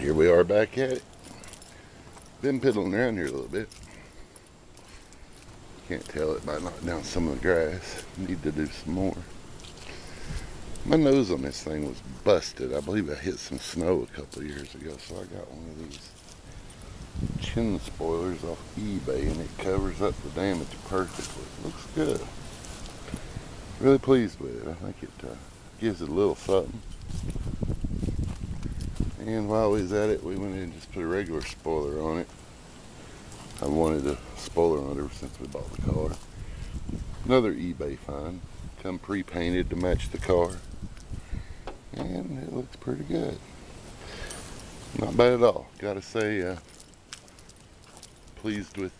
Here we are back at it. Been piddling around here a little bit. Can't tell, it might knock down some of the grass. Need to do some more. My nose on this thing was busted. I believe I hit some snow a couple of years ago, so I got one of these chin spoilers off eBay, and it covers up the damage perfectly. Looks good. Really pleased with it. I think it gives it a little something. And while we was at it, we went in and just put a regular spoiler on it. I wanted a spoiler on it ever since we bought the car. Another eBay find. Come pre-painted to match the car. And it looks pretty good. Not bad at all. Gotta say, pleased with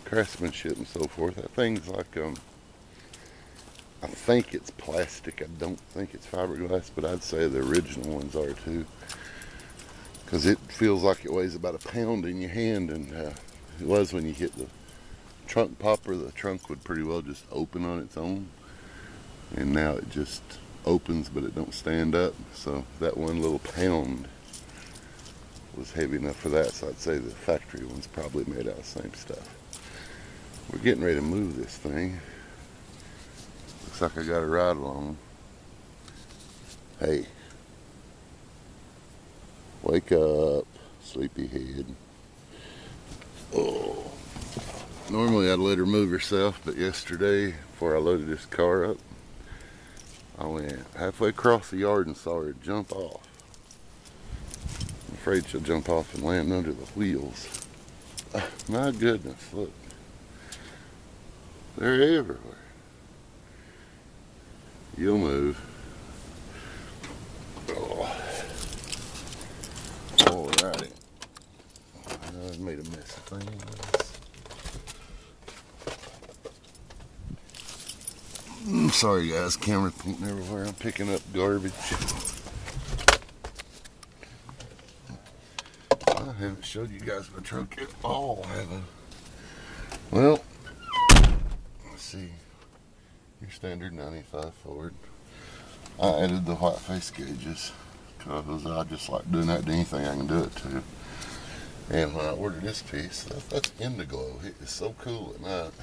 craftsmanship and so forth. That thing's like, I think it's plastic. I don't think it's fiberglass, but I'd say the original ones are too. Because it feels like it weighs about a pound in your hand, and it was when you hit the trunk popper. The trunk would pretty well just open on its own, and now it just opens, but it don't stand up. So that one little pound was heavy enough for that. So I'd say the factory one's probably made out of the same stuff. We're getting ready to move this thing. Looks like I got a ride along. Hey. Wake up, sleepyhead. Oh. Normally I'd let her move herself, but yesterday, before I loaded this car up, I went halfway across the yard and saw her jump off. I'm afraid she'll jump off and land under the wheels. My goodness, look. They're everywhere. You'll move. Alrighty. I made a mess of things. Sorry guys, camera pointing everywhere. I'm picking up garbage. I haven't showed you guys my truck at all, have I? Well, let's see. Your standard 95 Ford. I added the white face gauges because I just like doing that to anything I can do it to. And when I ordered this piece, that's Indiglo. It is so cool at night.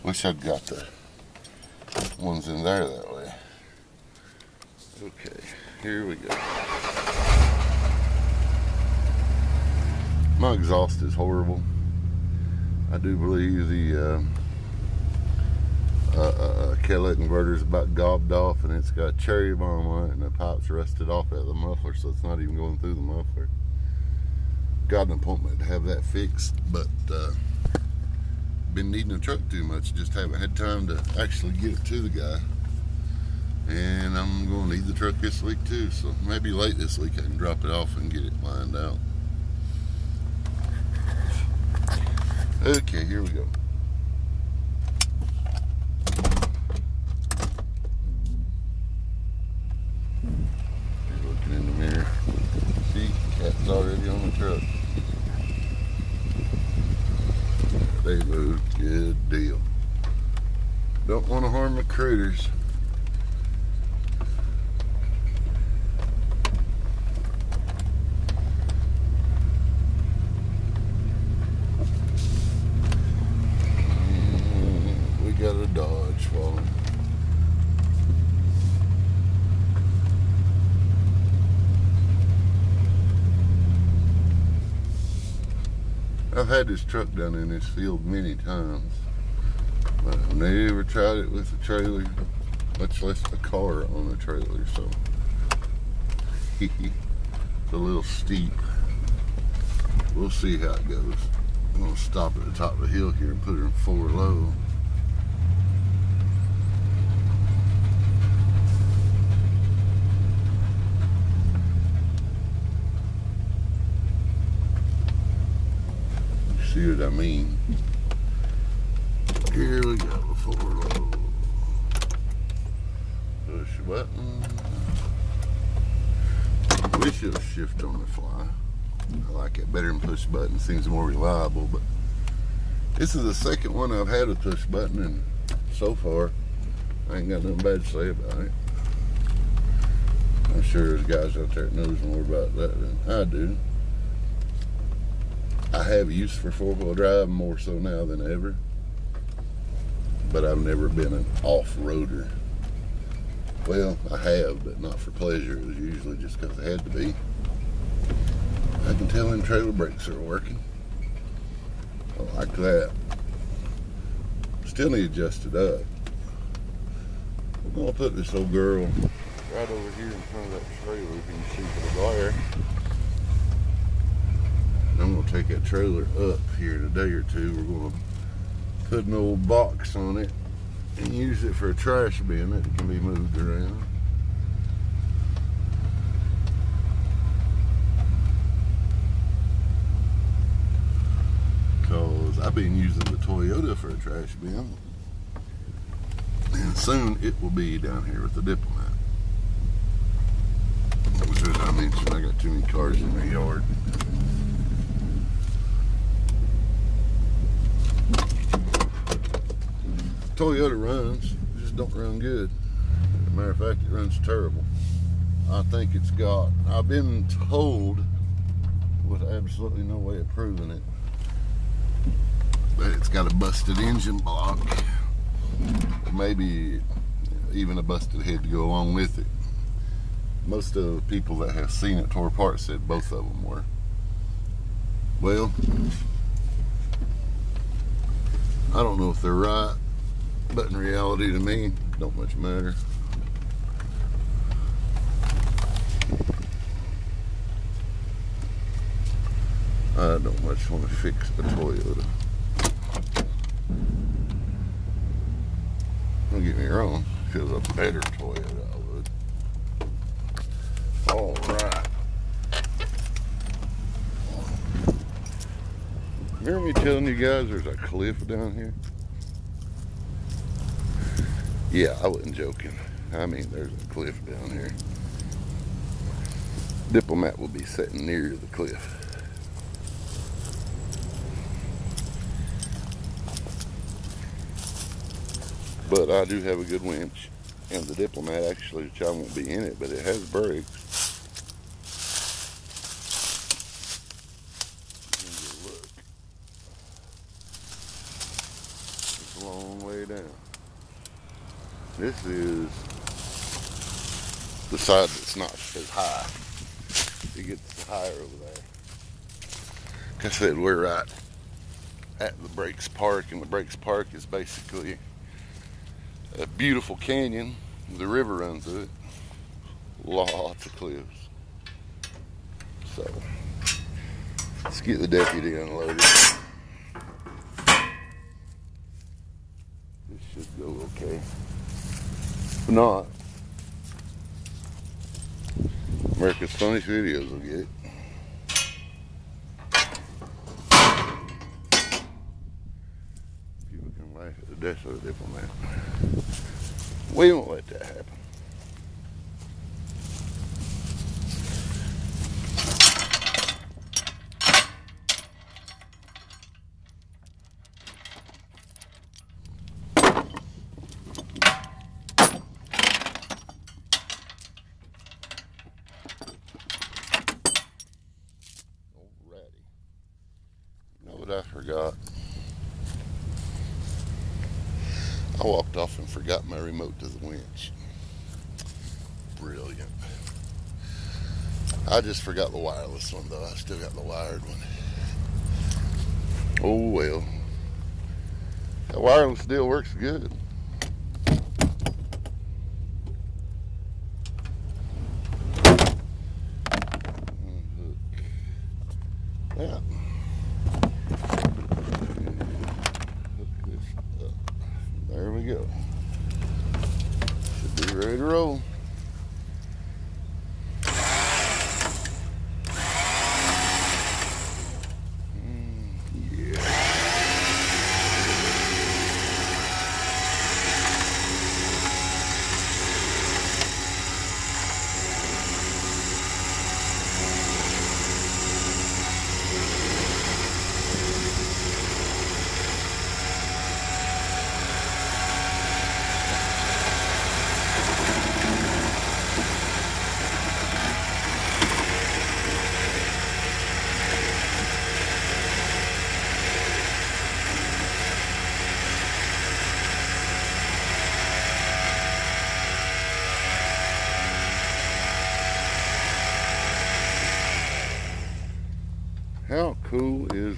Wish I'd got the ones in there that way. Okay, here we go. My exhaust is horrible. I do believe the catalytic inverter is about gobbed off, and it's got cherry bomb on it, and the pipe's rusted off out of the muffler, so it's not even going through the muffler. Got an appointment to have that fixed, but been needing the truck too much. Just haven't had time to actually get it to the guy. And I'm going to need the truck this week too, so maybe late this week I can drop it off and get it lined out. Okay, here we go. Looking in the mirror. See, cat's already on the truck. They moved, good deal. Don't want to harm the critters. We got a Dodge falling. I've had this truck down in this field many times, but I've never tried it with a trailer, much less a car on a trailer, so it's a little steep. We'll see how it goes. I'm going to stop at the top of the hill here and put her in 4 low. See what I mean? Here we go, 4 low. Push button. Wish it'll shift on the fly. I like it better than push button. Seems more reliable, but this is the second one I've had a push button, and so far I ain't got nothing bad to say about it. I'm sure there's guys out there that knows more about that than I do. I have use for four-wheel drive more so now than ever, but I've never been an off-roader. Well, I have, but not for pleasure. It was usually just because it had to be. I can tell them trailer brakes are working. I like that. Still need adjusted up. I'm going to put this old girl right over here in front of that trailer, if you can see for the glare. And I'm going to take that trailer up here in a day or two. We're going to put an old box on it and use it for a trash bin that can be moved around. Because I've been using the Toyota for a trash bin, and soon it will be down here with the Diplomat. As I mentioned, I got too many cars in my yard. Toyota runs, just don't run good. As a matter of fact, it runs terrible. I think it's got, I've been told, with absolutely no way of proving it, that it's got a busted engine block, or maybe even a busted head to go along with it. Most of the people that have seen it tore apart said both of them were. Well, I don't know if they're right, but in reality to me, it don't much matter. I don't much want to fix a Toyota. Don't get me wrong, if it was a better Toyota, I would. All right. Remember me telling you guys there's a cliff down here? Yeah, I wasn't joking. I mean, there's a cliff down here. Diplomat will be sitting near the cliff. But I do have a good winch, and the Diplomat actually, which I won't be in it, but it has brakes. Look, it's a long way down. This is the side that's not as high. It gets higher over there. Like I said, we're right at the Brakes Park, and the Brakes Park is basically a beautiful canyon. The river runs through it. Lots of cliffs. So, let's get the deputy unloaded. This should go okay. If not, America's Funniest Videos will get it. People can laugh at the death of the Diplomat. We won't let that happen. I forgot. I walked off and forgot my remote to the winch. Brilliant. I just forgot the wireless one though. I still got the wired one. Oh well. That wireless still works good. Yeah. There we go. Should be ready to roll. Yeah.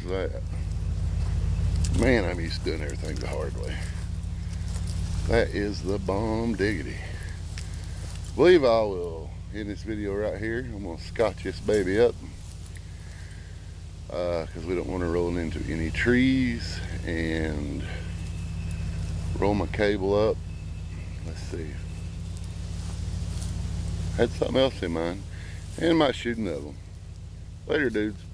that? Man, I'm used to doing everything the hard way. That is the bomb diggity. I believe I will end this video right here. I'm going to scotch this baby up because we don't want to roll into any trees, and roll my cable up. Let's see. Had something else in mind, and might shoot another one. Later, dudes.